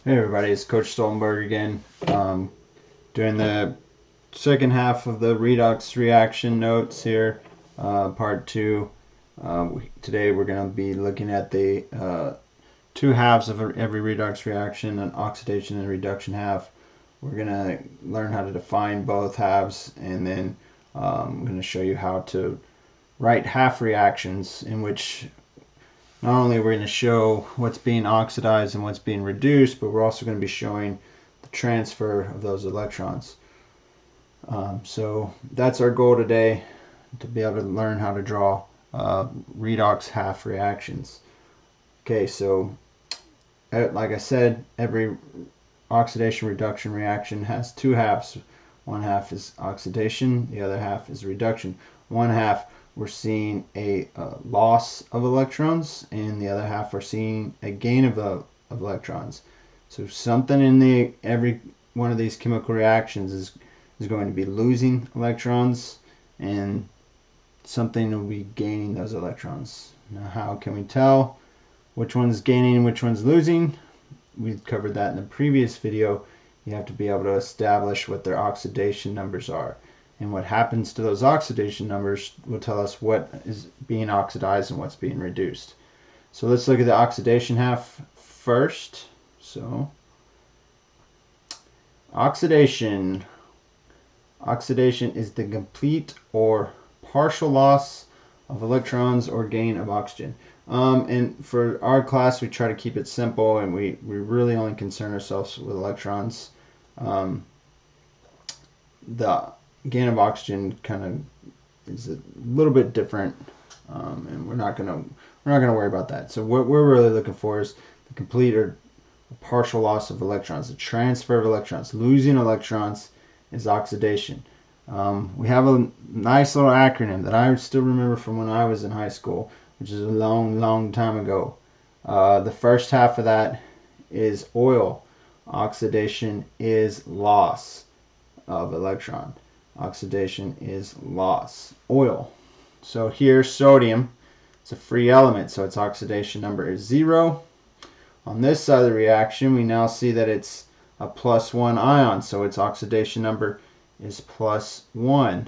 Hey everybody, it's Coach Stoltenberg again. Doing the second half of the Redox reaction notes here, part two. Today we're going to be looking at the two halves of every redox reaction, an oxidation and reduction half. We're going to learn how to define both halves, and then I'm going to show you how to write half reactions in which not only are we going to show what's being oxidized and what's being reduced, but we're also going to be showing the transfer of those electrons. So that's our goal today, to be able to learn how to draw redox half reactions. Okay, so like I said, every oxidation reduction reaction has two halves. One half is oxidation, the other half is reduction. One half we're seeing a loss of electrons, and the other half we're seeing a gain of electrons. So something in every one of these chemical reactions is going to be losing electrons, and something will be gaining those electrons. Now, how can we tell which one's gaining and which one's losing? We covered that in the previous video. You have to be able to establish what their oxidation numbers are. And what happens to those oxidation numbers will tell us what is being oxidized and what's being reduced. So let's look at the oxidation half first. So oxidation is the complete or partial loss of electrons or gain of oxygen. And for our class, we try to keep it simple, and we really only concern ourselves with electrons. The gain of oxygen kind of is a little bit different, and we're not gonna worry about that. So what we're really looking for is the complete or partial loss of electrons, the transfer of electrons. Losing electrons is oxidation. We have a nice little acronym that I still remember from when I was in high school, which is a long time ago. The first half of that is oil. Oxidation is loss of electron. Oxidation is loss. Oil. So here, sodium, it's a free element, so its oxidation number is 0. On this side of the reaction, we now see that it's a +1 ion, so its oxidation number is +1.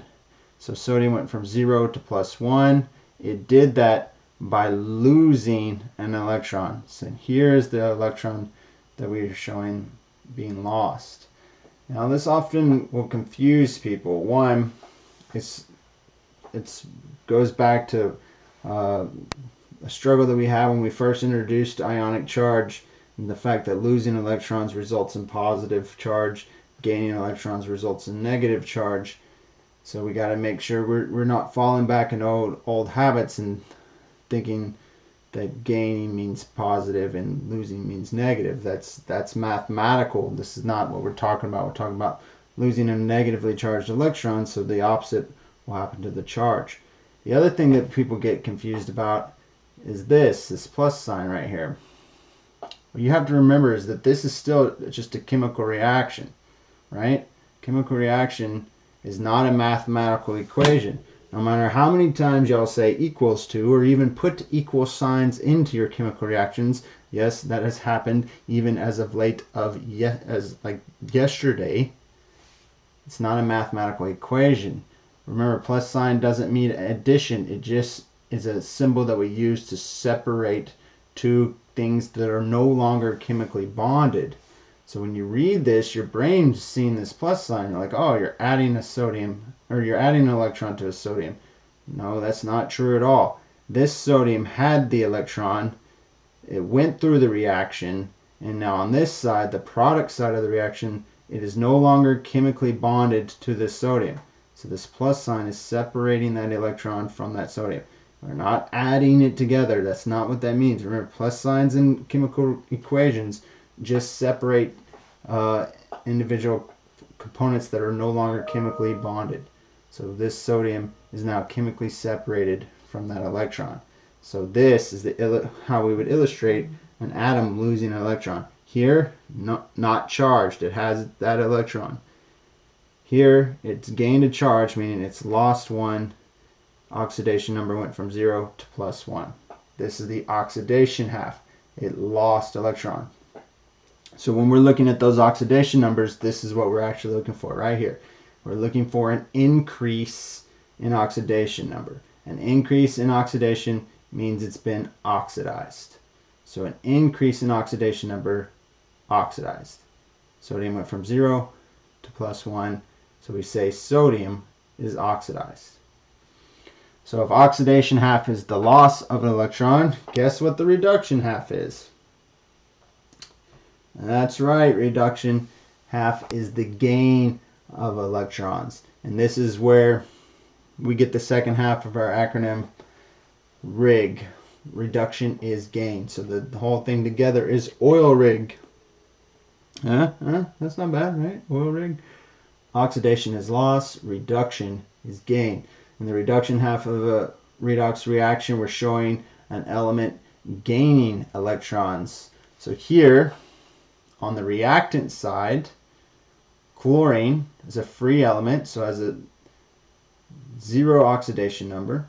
So sodium went from 0 to +1. It did that by losing an electron. So here's the electron that we are showing being lost. Now this often will confuse people. One, it goes back to a struggle that we had when we first introduced ionic charge, and the fact that losing electrons results in positive charge, gaining electrons results in negative charge. So we got to make sure we're not falling back in old habits and thinking that gaining means positive and losing means negative. That's mathematical. This is not what we're talking about. We're talking about losing a negatively charged electron, so the opposite will happen to the charge. The other thing that people get confused about is this plus sign right here. What you have to remember is that this is still just a chemical reaction, right? Chemical reaction is not a mathematical equation. No matter how many times y'all say equals to, or even put equal signs into your chemical reactions, yes, that has happened even as of late as like yesterday. It's not a mathematical equation. Remember, plus sign doesn't mean addition. It just is a symbol that we use to separate two things that are no longer chemically bonded. So when you read this, your brain's seeing this plus sign. You're like, oh, you're adding a sodium, or you're adding an electron to a sodium. No, that's not true at all. This sodium had the electron. It went through the reaction, and now on this side, the product side of the reaction, it is no longer chemically bonded to this sodium. So this plus sign is separating that electron from that sodium. We're not adding it together. That's not what that means. Remember, plus signs in chemical equations just separate individual components that are no longer chemically bonded. So this sodium is now chemically separated from that electron. So this is how we would illustrate an atom losing an electron. Here, not charged. It has that electron. Here, it's gained a charge, meaning it's lost one. Oxidation number went from 0 to +1. This is the oxidation half. It lost electron. So when we're looking at those oxidation numbers, this is what we're actually looking for right here. We're looking for an increase in oxidation number. An increase in oxidation means it's been oxidized. So an increase in oxidation number, oxidized. Sodium went from 0 to +1. So we say sodium is oxidized. So if oxidation half is the loss of an electron, guess what the reduction half is? That's right, reduction half is the gain of electrons. And this is where we get the second half of our acronym RIG. Reduction is gain. So the whole thing together is oil rig. That's not bad, right? Oil rig. Oxidation is loss, reduction is gain. In the reduction half of a redox reaction, we're showing an element gaining electrons. So here, on the reactant side, chlorine is a free element, so has a 0 oxidation number.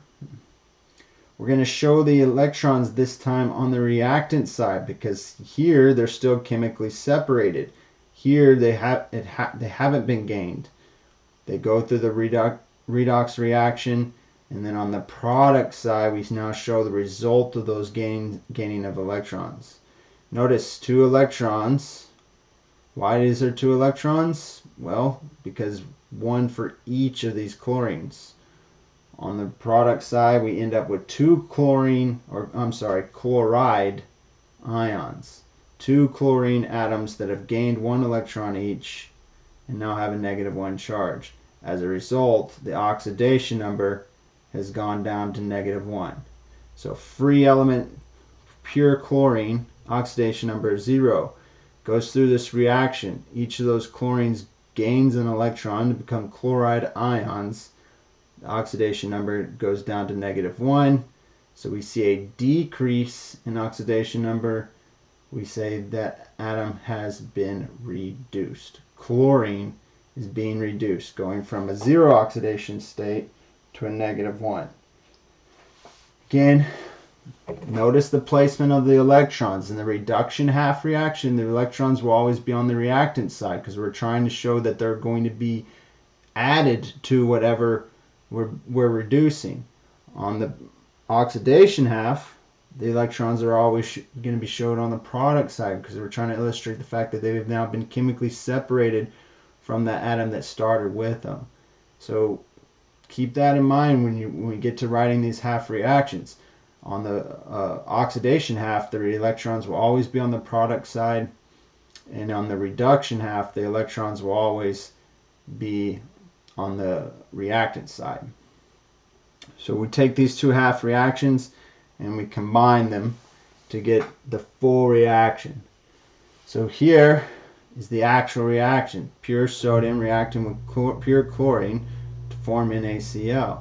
We're going to show the electrons this time on the reactant side because here they're still chemically separated. Here they haven't been gained. They go through the redox reaction, and then on the product side we now show the result of those gaining of electrons. Notice 2 electrons. Why is there 2 electrons? Well, because 1 for each of these chlorines. On the product side, we end up with 2 chloride ions. 2 chlorine atoms that have gained 1 electron each and now have a -1 charge. As a result, the oxidation number has gone down to -1. So free element, pure chlorine, oxidation number is 0. Goes through this reaction. Each of those chlorines gains an electron to become chloride ions. The oxidation number goes down to -1. So we see a decrease in oxidation number. We say that atom has been reduced. Chlorine is being reduced, going from a 0 oxidation state to a -1. Again, notice the placement of the electrons. In the reduction half reaction, the electrons will always be on the reactant side because we're trying to show that they're going to be added to whatever we're reducing. On the oxidation half, the electrons are always going to be showed on the product side because we're trying to illustrate the fact that they have now been chemically separated from the atom that started with them. So keep that in mind when we get to writing these half reactions. On the oxidation half, the electrons will always be on the product side, and on the reduction half, the electrons will always be on the reactant side. So we take these 2 half reactions and we combine them to get the full reaction. So here is the actual reaction. Pure sodium reacting with pure chlorine to form NaCl.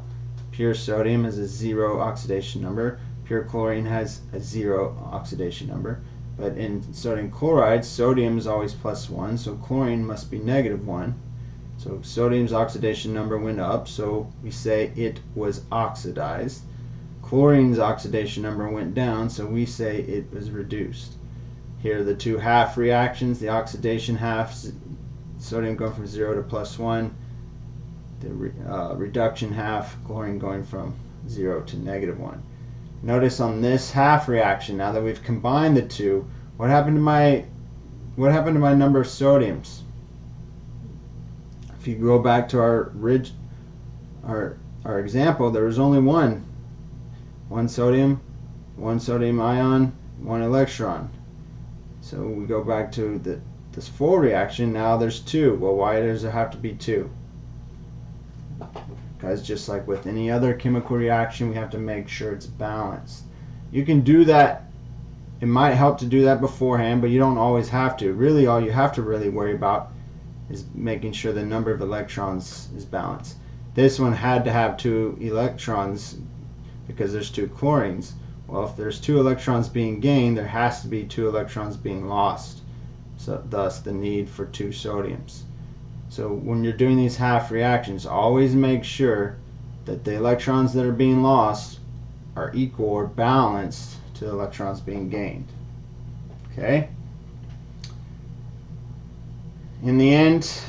Pure sodium has a 0 oxidation number. Pure chlorine has a 0 oxidation number. But in sodium chloride, sodium is always +1, so chlorine must be -1. So sodium's oxidation number went up, so we say it was oxidized. Chlorine's oxidation number went down, so we say it was reduced. Here are the 2 half reactions. The oxidation half, sodium going from 0 to +1. The reduction half, chlorine going from 0 to -1. Notice on this half reaction, now that we've combined the 2, what happened to my number of sodiums? If you go back to our example, there was only one sodium, 1 sodium ion, 1 electron. So we go back to this full reaction. Now there's 2. Well, why does there have to be 2? Because just like with any other chemical reaction, we have to make sure it's balanced. You can do that. It might help to do that beforehand, but you don't always have to. Really, all you have to really worry about is making sure the number of electrons is balanced. This one had to have 2 electrons because there's 2 chlorines. Well, if there's 2 electrons being gained, there has to be 2 electrons being lost. So thus the need for 2 sodiums. So when you're doing these half reactions, always make sure that the electrons that are being lost are equal or balanced to the electrons being gained. Okay? in the end,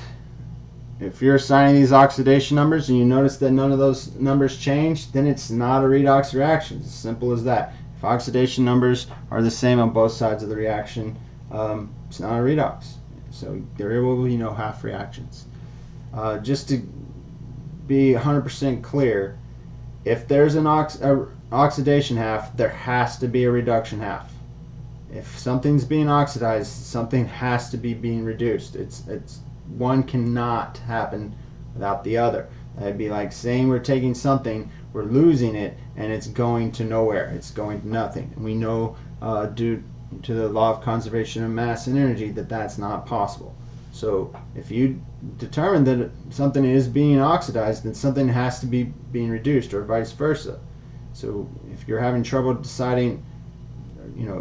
if you're assigning these oxidation numbers and you notice that none of those numbers change, then it's not a redox reaction. It's as simple as that. If oxidation numbers are the same on both sides of the reaction, it's not a redox. So there will be no half reactions. Just to be 100% clear, if there's an oxidation half, there has to be a reduction half. If something's being oxidized, something has to be being reduced. It's one cannot happen without the other. That'd be like saying we're taking something, we're losing it, and it's going to nowhere. It's going to nothing. And we know due to the law of conservation of mass and energy that that's not possible. So if you determine that something is being oxidized, then something has to be being reduced, or vice versa. So if you're having trouble deciding,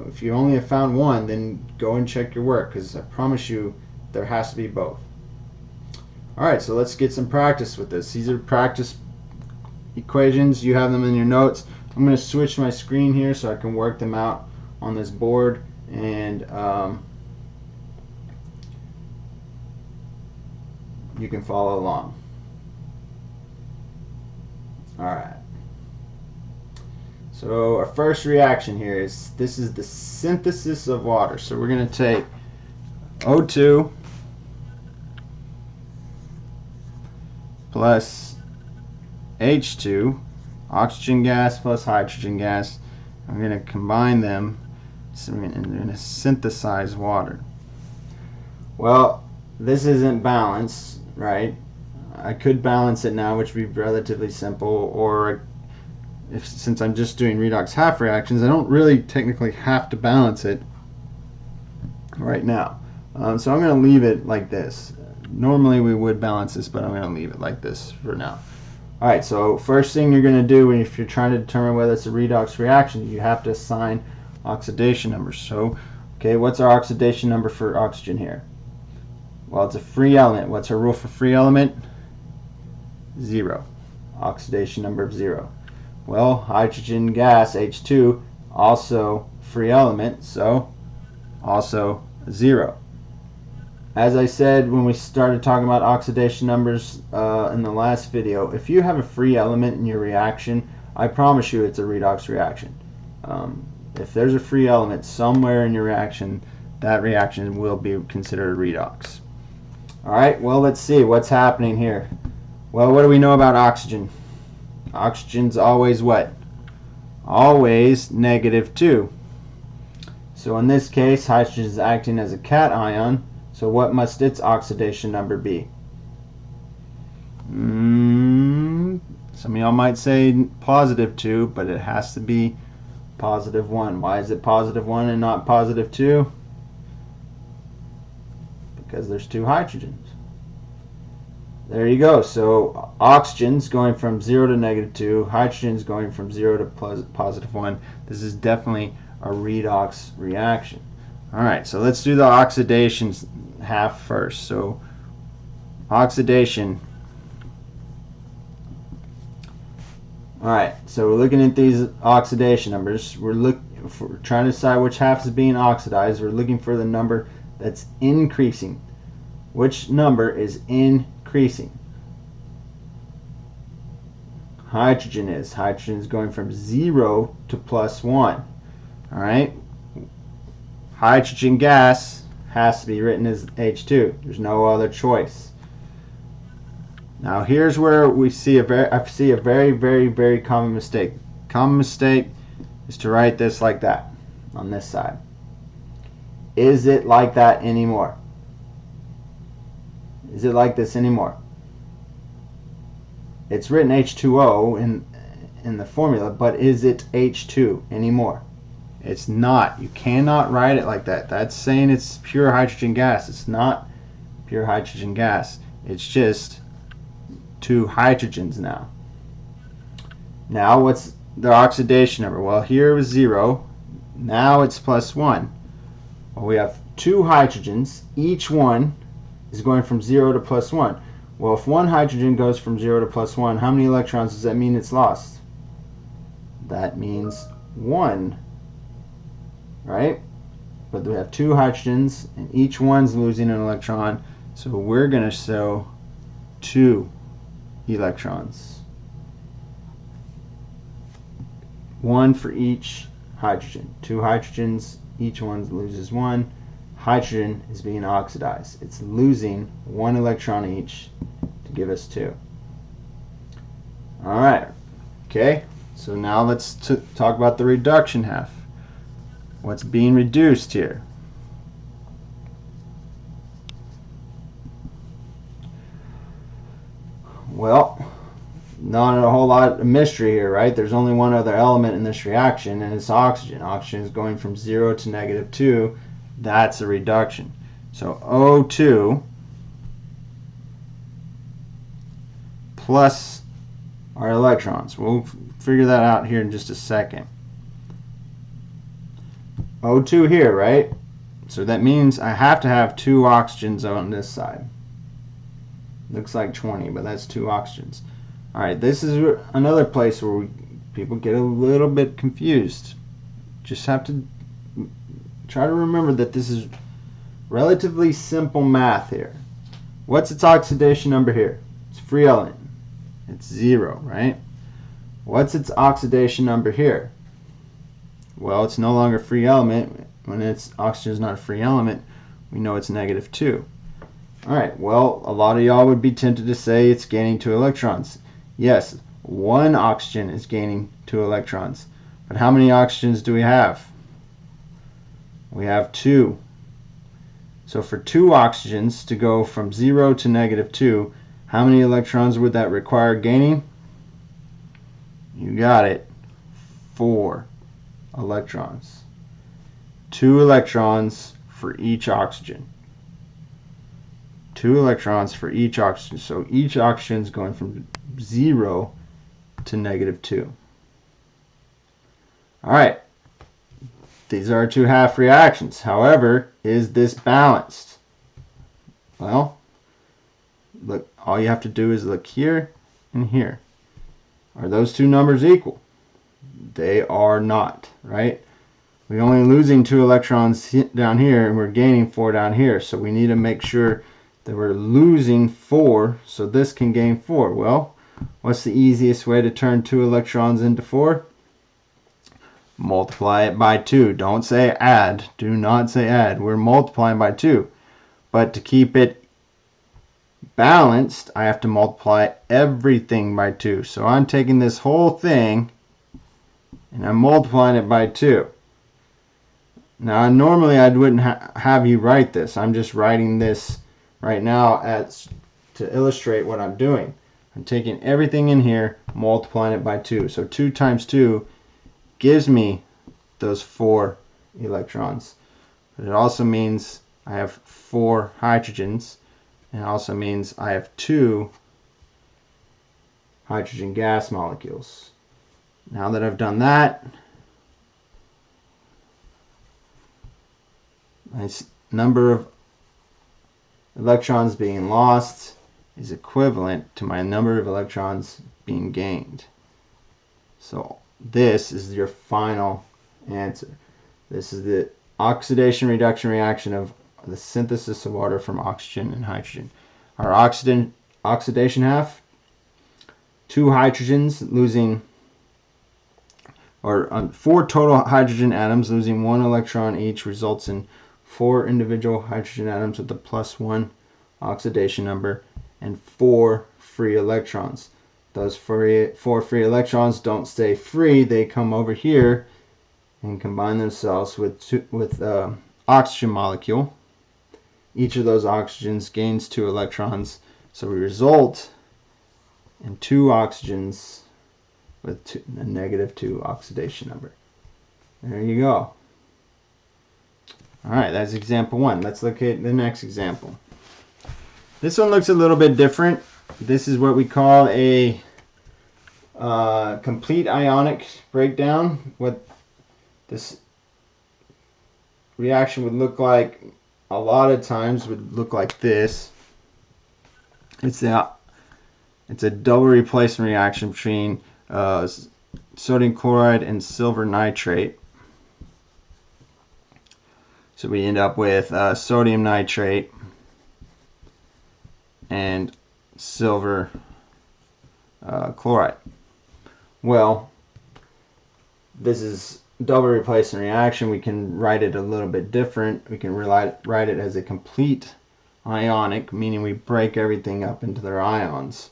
if you only have found one, then go and check your work, because I promise you there has to be both. Alright, so let's get some practice with this. These are practice equations. You have them in your notes. I'm going to switch my screen here so I can work them out on this board, and you can follow along. Alright. So our first reaction here is, this is the synthesis of water. So we're going to take O2 plus H2, oxygen gas plus hydrogen gas. I'm going to combine them, so we're going to synthesize water. Well, this isn't balanced, right? I could balance it now, which would be relatively simple, or since I'm just doing redox half reactions, I don't really technically have to balance it right now. So I'm going to leave it like this. Normally we would balance this, but I'm going to leave it like this for now. Alright, so first thing you're going to do if you're trying to determine whether it's a redox reaction, you have to assign oxidation numbers. So, okay, what's our oxidation number for oxygen here? Well, it's a free element. What's our rule for free element? 0. Oxidation number of 0. Well, hydrogen gas, H2, also free element, so also 0. As I said when we started talking about oxidation numbers in the last video, if you have a free element in your reaction, I promise you it's a redox reaction. If there's a free element somewhere in your reaction, that reaction will be considered a redox. Alright, well, let's see what's happening here. Well, what do we know about oxygen? Oxygen's always what? Always -2. So in this case, hydrogen is acting as a cation. So what must its oxidation number be? Some of y'all might say +2, but it has to be +1. Why is it +1 and not +2? Because there's 2 hydrogens. There you go. So oxygen's going from 0 to -2. Hydrogen's going from 0 to +1. This is definitely a redox reaction. Alright, so let's do the oxidation half first. So oxidation. Alright, so we're looking at these oxidation numbers. We're trying to decide which half is being oxidized. We're looking for the number that's increasing. Which number is increasing? Hydrogen is. Hydrogen is going from 0 to +1. Alright? Hydrogen gas has to be written as H2. There's no other choice. Now here's where I see a very common mistake. Common mistake is to write this like that on this side. Is it like that anymore? Is it like this anymore? It's written H2O in the formula, but is it H2 anymore? It's not. You cannot write it like that. That's saying it's pure hydrogen gas. It's not pure hydrogen gas. It's just 2 hydrogens now. Now what's the oxidation number? Well, here it was 0. Now it's +1. Well, we have 2 hydrogens. Each one is going from 0 to +1. Well, if one hydrogen goes from 0 to +1, how many electrons does that mean it's lost? That means 1. Right? But we have 2 hydrogens, and each one's losing an electron, So we're going to show 2 electrons. 1 for each hydrogen. 2 hydrogens, each one loses 1. Hydrogen is being oxidized. It's losing 1 electron each to give us 2. Alright, okay, so now let's talk about the reduction half. What's being reduced here? Well, not a whole lot of mystery here, right? There's only one other element in this reaction, and it's oxygen. Oxygen is going from 0 to -2. That's a reduction. So O2 plus our electrons. We'll figure that out here in just a second. O2 here, right? So that means I have to have 2 oxygens on this side. Looks like 20, but that's 2 oxygens. Alright, this is another place where people get a little bit confused. Just have to try to remember that this is relatively simple math here. What's its oxidation number here? It's free element. It's 0, right? What's its oxidation number here? Well, it's no longer a free element. When oxygen is not a free element, we know it's -2. Alright, well, a lot of y'all would be tempted to say it's gaining 2 electrons. Yes, 1 oxygen is gaining 2 electrons. But how many oxygens do we have? We have 2. So for 2 oxygens to go from 0 to -2, how many electrons would that require gaining? You got it. 4 electrons. 2 electrons for each oxygen. 2 electrons for each oxygen. So each oxygen is going from 0 to -2. Alright. These are 2 half reactions. However, is this balanced? Well, look, all you have to do is look here and here. Are those 2 numbers equal? They are not, right? We're only losing 2 electrons down here and we're gaining 4 down here. So we need to make sure that we're losing 4 so this can gain 4. Well, what's the easiest way to turn 2 electrons into 4? Multiply it by 2. Don't say add. Do not say add. We're multiplying by 2. But to keep it balanced, I have to multiply everything by 2. So I'm taking this whole thing and I'm multiplying it by 2. Now, normally I wouldn't have you write this. I'm just writing this right now to illustrate what I'm doing. I'm taking everything in here, multiplying it by 2. So 2 times 2 gives me those 4 electrons. But it also means I have 4 hydrogens. And it also means I have 2 hydrogen gas molecules. Now that I've done that, my number of electrons being lost is equivalent to my number of electrons being gained. So this is your final answer. This is the oxidation reduction reaction of the synthesis of water from oxygen and hydrogen. Our oxidation half, 2 hydrogens losing, or 4 total hydrogen atoms losing 1 electron each results in 4 individual hydrogen atoms with a +1 oxidation number and 4 free electrons. Those 4 free electrons don't stay free. They come over here and combine themselves with oxygen molecule. Each of those oxygens gains 2 electrons. So we result in 2 oxygens with a -2 oxidation number. There you go. Alright, that's example 1. Let's look at the next example. This one looks a little bit different. This is what we call a complete ionic breakdown. What this reaction would look like a lot of times would look like this. It's a double replacement reaction between sodium chloride and silver nitrate. So we end up with sodium nitrate and silver chloride. Well, this is double replacement reaction. We can write it a little bit different. We can write it as a complete ionic, meaning we break everything up into their ions.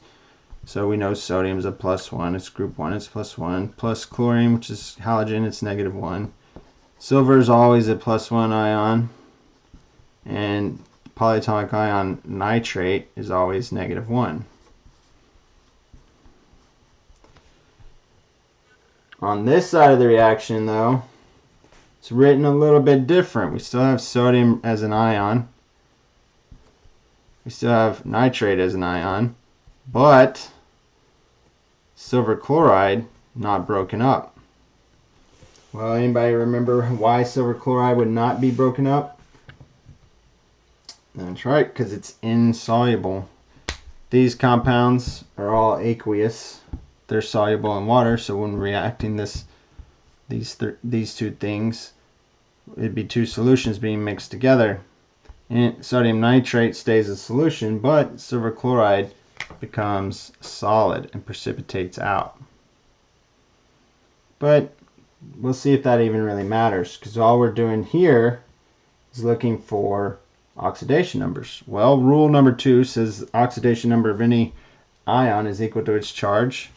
So we know sodium is a +1, it's group 1, it's +1, plus chlorine, which is halogen, it's -1. Silver is always a +1 ion, and polyatomic ion nitrate is always -1. On this side of the reaction, though, it's written a little bit different. We still have sodium as an ion. We still have nitrate as an ion, but silver chloride not broken up. Well, anybody remember why silver chloride would not be broken up? That's right, because it's insoluble. These compounds are all aqueous. They're soluble in water, so when reacting these two things, it'd be two solutions being mixed together. And sodium nitrate stays a solution, but silver chloride becomes solid and precipitates out. But we'll see if that even really matters, because all we're doing here is looking for oxidation numbers. Well, rule number 2 says oxidation number of any ion is equal to its charge.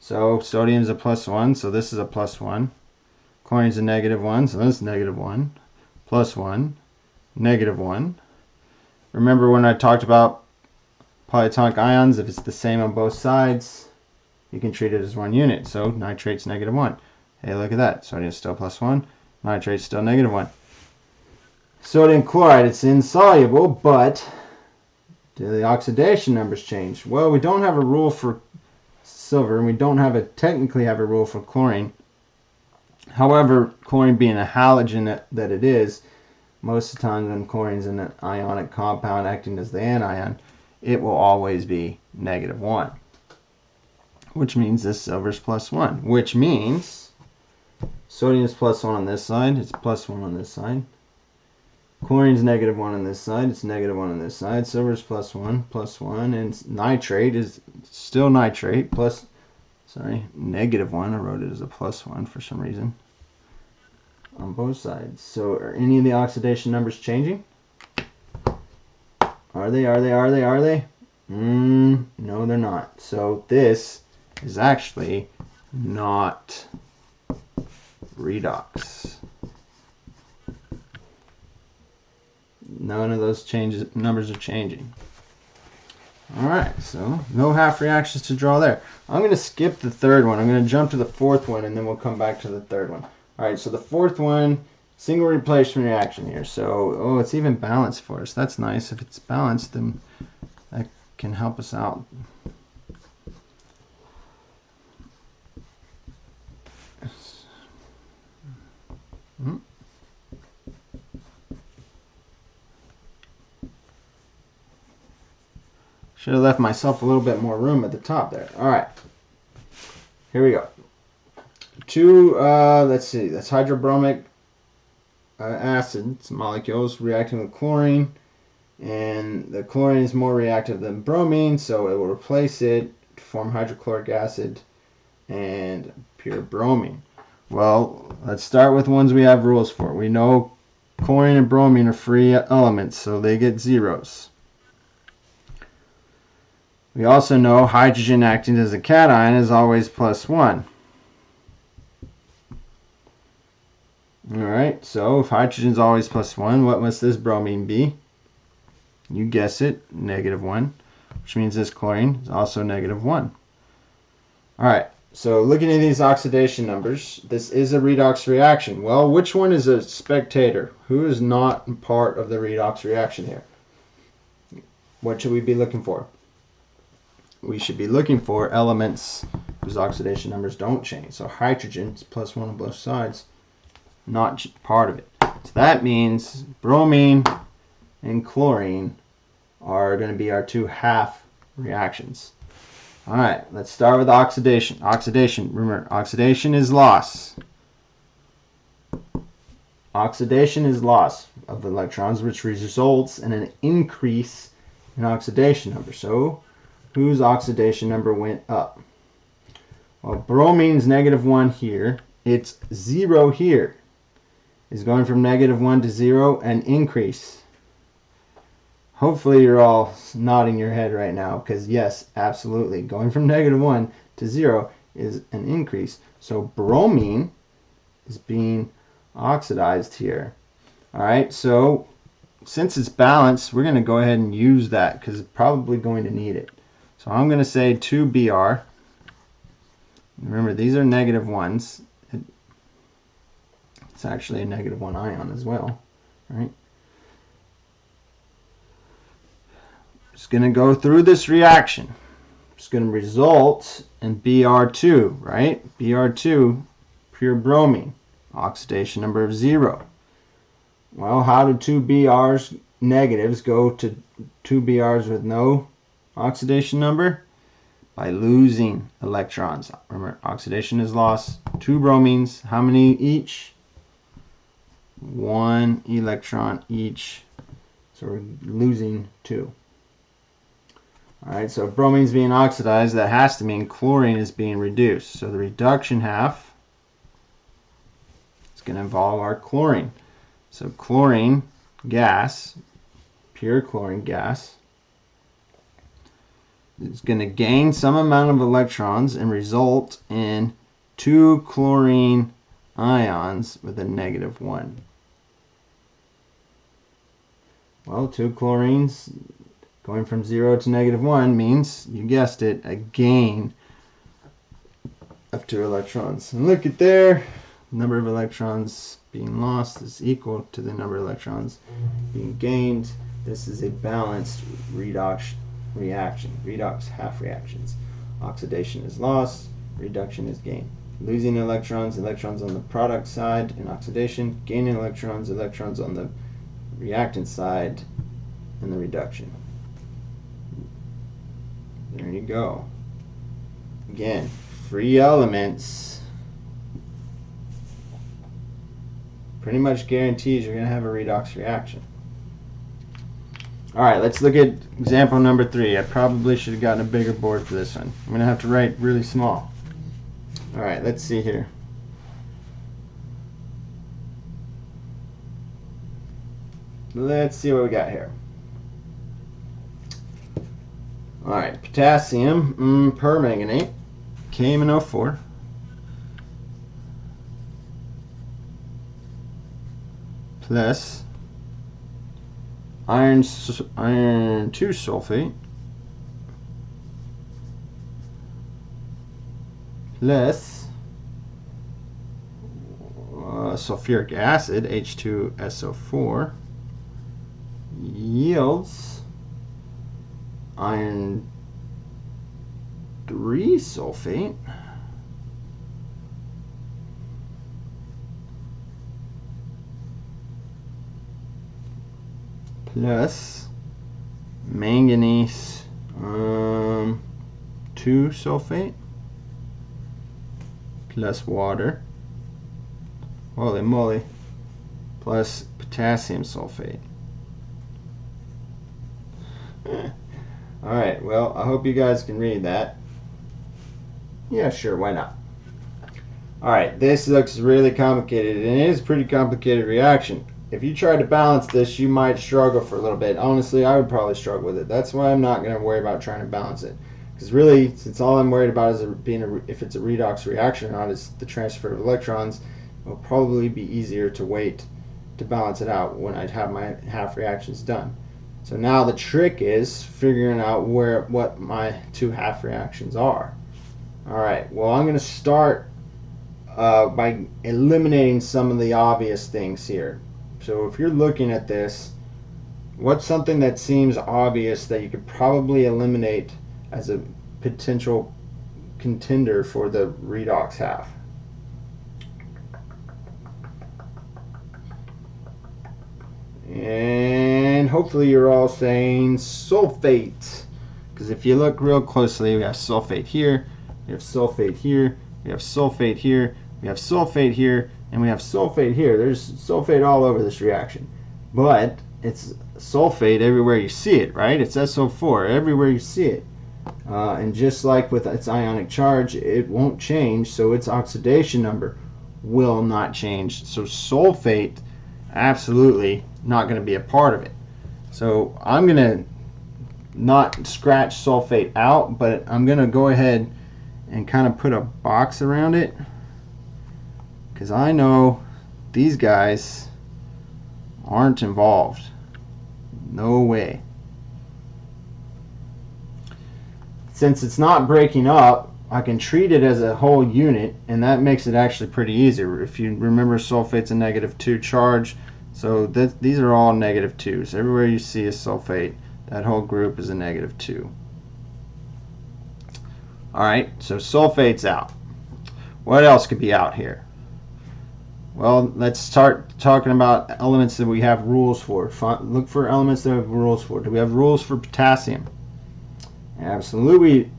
So sodium is a +1, so this is a +1. Chlorine is a -1, so this is -1. +1, -1. Remember when I talked about polyatomic ions, if it's the same on both sides, you can treat it as one unit. So nitrate's -1. Hey, look at that. Sodium is still +1. Nitrate's still -1. Sodium chloride, it's insoluble, but do the oxidation numbers change? Well, we don't have a rule for silver, and we don't technically have a rule for chlorine. However, chlorine being a halogen that it is, most of the time when chlorine is in an ionic compound acting as the anion, it will always be -1. Which means this silver is +1. Which means sodium is +1 on this side, it's +1 on this side. Chlorine is -1 on this side, it's -1 on this side. Silver is +1, and nitrate is still nitrate, -1. I wrote it as a +1 for some reason on both sides. So are any of the oxidation numbers changing? Are they? No, they're not. So this is actually not redox. None of those numbers are changing. Alright, so no half reactions to draw there. I'm going to skip the third one. I'm going to jump to the fourth one, and then we'll come back to the third one. Alright, so the fourth one, single replacement reaction here. So, it's even balanced for us. That's nice. If it's balanced, then that can help us out. Should have left myself a little bit more room at the top there. Alright. Here we go. Let's see, that's hydrobromic acid molecules reacting with chlorine. And the chlorine is more reactive than bromine, so it will replace it to form hydrochloric acid and pure bromine. Well, let's start with ones we have rules for. We know chlorine and bromine are free elements, so they get zeros. We also know hydrogen acting as a cation is always +1. Alright, so if hydrogen is always +1, what must this bromine be? You guess it, -1, which means this chlorine is also -1. Alright, so looking at these oxidation numbers, this is a redox reaction. Well, which one is a spectator? Who is not part of the redox reaction here? What should we be looking for? We should be looking for elements whose oxidation numbers don't change. So hydrogen is +1 on both sides, not part of it. So that means bromine and chlorine are going to be our two half reactions. Alright, let's start with oxidation. Oxidation, remember, oxidation is loss. Oxidation is loss of electrons, which results in an increase an oxidation number. So whose oxidation number went up? Well, bromine's -1 here. It's 0 here. Is going from -1 to 0 an increase? Hopefully you're all nodding your head right now, because yes, absolutely. Going from -1 to 0 is an increase. So bromine is being oxidized here. All right, so since it's balanced, we're going to go ahead and use that because it's probably going to need it. So I'm going to say 2Br. Remember, these are -1s. It's actually a -1 ion as well, right? It's going to go through this reaction. It's going to result in Br2, right? Br2, pure bromine, oxidation number of 0. Well, how do 2 Brs negatives go to 2 Brs with no oxidation number? By losing electrons. Remember, oxidation is loss. 2 bromines, how many each? 1 electron each. So we're losing 2. Alright, so if bromine's being oxidized, that has to mean chlorine is being reduced. So the reduction half is going to involve our chlorine. So chlorine gas, pure chlorine gas, is going to gain some amount of electrons and result in 2 chlorine ions with a -1. Well, 2 chlorines going from 0 to -1 means, you guessed it, a gain of 2 electrons. And look at there, number of electrons being lost is equal to the number of electrons being gained. This is a balanced redox reaction, redox half reactions. Oxidation is loss, reduction is gain. Losing electrons, electrons on the product side in oxidation, gaining electrons, electrons on the reactant side in the reduction. There you go. Again, free elements pretty much guarantees you're going to have a redox reaction. Alright, let's look at example number 3. I probably should have gotten a bigger board for this one. I'm going to have to write really small. Alright, let's see here. Let's see what we got here. Alright, potassium permanganate, KMnO4. Plus iron 2 sulfate plus sulfuric acid, H2SO4, yields iron 3 sulfate plus manganese 2 sulfate plus water, holy moly, plus potassium sulfate. Alright, well, I hope you guys can read that. Yeah, sure, why not? Alright, this looks really complicated, and it is a pretty complicated reaction. If you try to balance this, you might struggle for a little bit. Honestly, I would probably struggle with it. That's why I'm not going to worry about trying to balance it. Because really, since all I'm worried about is if it's a redox reaction or not, is the transfer of electrons, it'll probably be easier to wait to balance it out when I have my half reactions done. So now the trick is figuring out what my 2 half reactions are. Alright, well, I'm going to start by eliminating some of the obvious things here. So if you're looking at this, what's something that seems obvious that you could probably eliminate as a potential contender for the redox half? And hopefully you're all saying sulfate, because if you look real closely, we have sulfate here, we have sulfate here, we have sulfate here, we have sulfate here, and we have sulfate here. There's sulfate all over this reaction. But it's sulfate everywhere you see it, right? It's SO4 everywhere you see it. And just like with its ionic charge, it won't change, so its oxidation number will not change. So sulfate, absolutely not going to be a part of it. So I'm going to not scratch sulfate out, but I'm going to go ahead and kind of put a box around it, because I know these guys aren't involved. No way. Since it's not breaking up, I can treat it as a whole unit, and that makes it actually pretty easy. If you remember, sulfate's a -2 charge, so these are all -2s. Everywhere you see a sulfate, that whole group is a -2. Alright, so sulfate's out. What else could be out here? Well, let's start talking about elements that we have rules for. Look for elements that we have rules for. Do we have rules for potassium? Absolutely we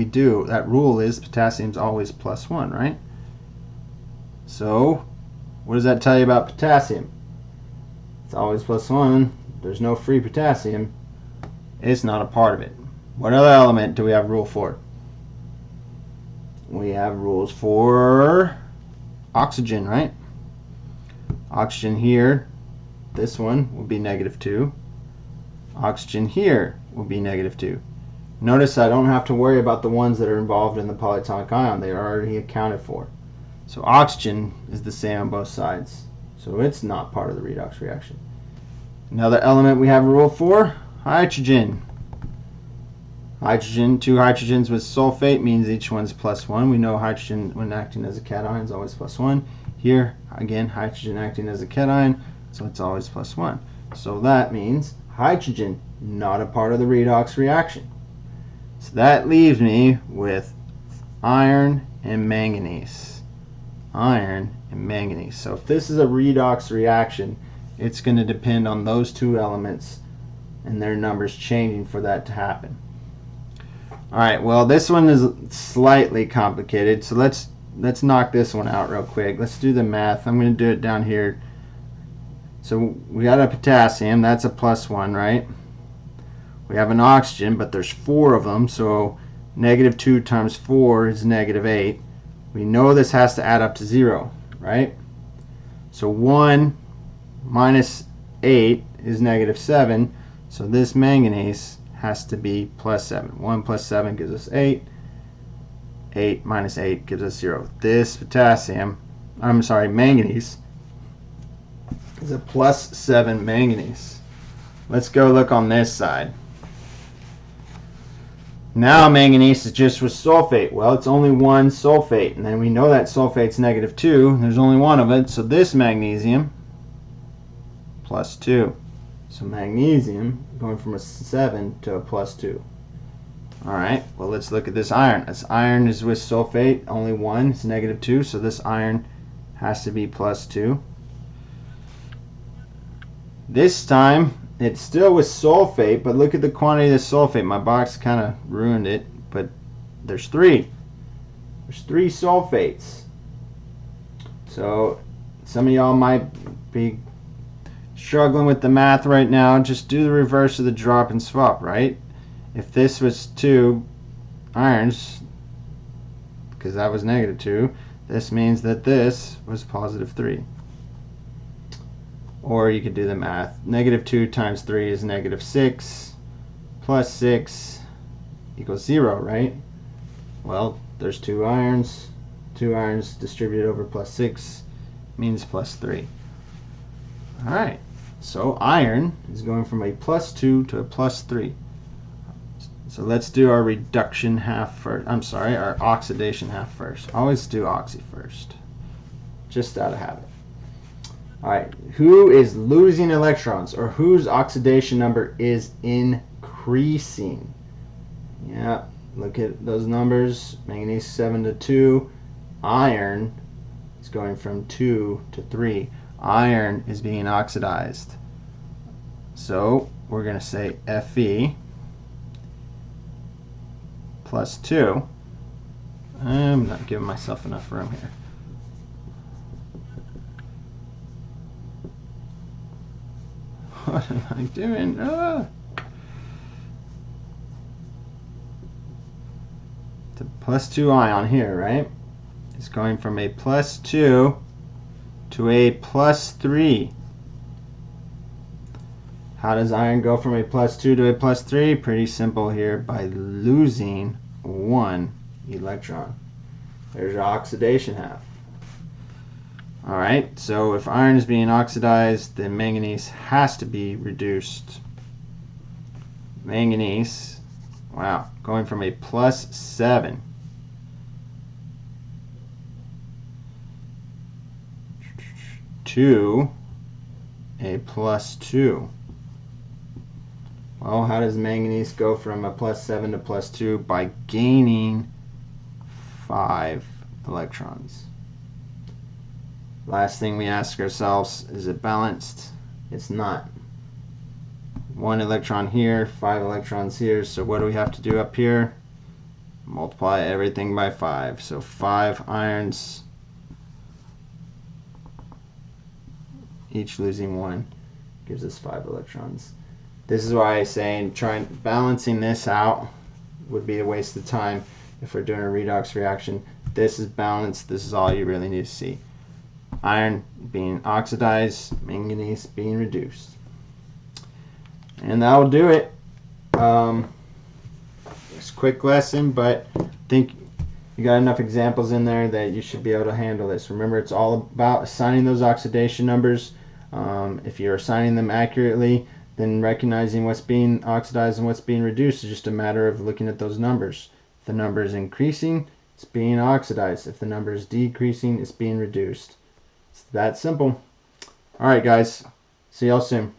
do. That rule is potassium's always +1, right? So, what does that tell you about potassium? It's always +1. There's no free potassium. It's not a part of it. What other element do we have rule for? We have rules for oxygen, right? Oxygen here, this one will be -2. Oxygen here will be -2. Notice I don't have to worry about the ones that are involved in the polyatomic ion. They are already accounted for. So oxygen is the same on both sides. So it's not part of the redox reaction. Another element we have a rule for, hydrogen. Hydrogen, 2 hydrogens with sulfate means each one's +1. We know hydrogen, when acting as a cation, is always +1. Here, again, hydrogen acting as a cation, so it's always +1. So that means hydrogen, not a part of the redox reaction. So that leaves me with iron and manganese. Iron and manganese. So if this is a redox reaction, it's going to depend on those two elements and their numbers changing for that to happen. Alright, well, this one is slightly complicated, so let's knock this one out real quick. Let's do the math. I'm going to do it down here. So we got a potassium, that's a +1, right? We have an oxygen, but there's 4 of them, so -2 times 4 is -8. We know this has to add up to 0, right? So 1 minus 8 is -7, so this manganese has to be +7. 1 plus 7 gives us 8. 8 minus 8 gives us 0. This manganese is a +7 manganese. Let's go look on this side. Now manganese is just with sulfate. Well, it's only one sulfate, and then we know that sulfate's -2. There's only one of it, so this magnesium +2. So magnesium going from a 7 to a +2. Alright, well, let's look at this iron. This iron is with sulfate, only one, it's -2, so this iron has to be +2. This time, it's still with sulfate, but look at the quantity of the sulfate. My box kind of ruined it, but there's 3. There's 3 sulfates. So some of y'all might be struggling with the math right now. Just do the reverse of the drop and swap, right? If this was 2 irons, because that was -2, this means that this was +3. Or you could do the math. -2 times 3 is -6, plus 6 equals 0, right? Well, there's 2 irons. 2 irons distributed over +6 means +3. Alright, so iron is going from a +2 to a +3. So let's do our reduction half first. I'm sorry, our oxidation half first. Always do oxy first, just out of habit. Alright, who is losing electrons, or whose oxidation number is increasing? Yeah, look at those numbers. Manganese 7 to 2. Iron is going from 2 to 3. Iron is being oxidized. So we're going to say Fe plus 2. I'm not giving myself enough room here. What am I doing? Ah. It's a +2 ion here, right? It's going from a +2 to a +3. How does iron go from a +2 to a +3? Pretty simple here, by losing 1 electron. There's your oxidation half. Alright, so if iron is being oxidized, then manganese has to be reduced. Manganese, wow, going from a +7 to a +2. Well, how does manganese go from a +7 to +2? By gaining 5 electrons. Last thing we ask ourselves, is it balanced? It's not. 1 electron here, 5 electrons here, so what do we have to do up here? Multiply everything by 5. So 5 irons, each losing 1, gives us 5 electrons. This is why I say balancing this out would be a waste of time if we're doing a redox reaction. This is balanced. This is all you really need to see. Iron being oxidized, manganese being reduced. And that will do it. It's a quick lesson, but I think you got enough examples in there that you should be able to handle this. Remember, it's all about assigning those oxidation numbers. If you're assigning them accurately, then recognizing what's being oxidized and what's being reduced is just a matter of looking at those numbers. If the number is increasing, it's being oxidized. If the number is decreasing, it's being reduced. It's that simple. All right, guys. See y'all soon.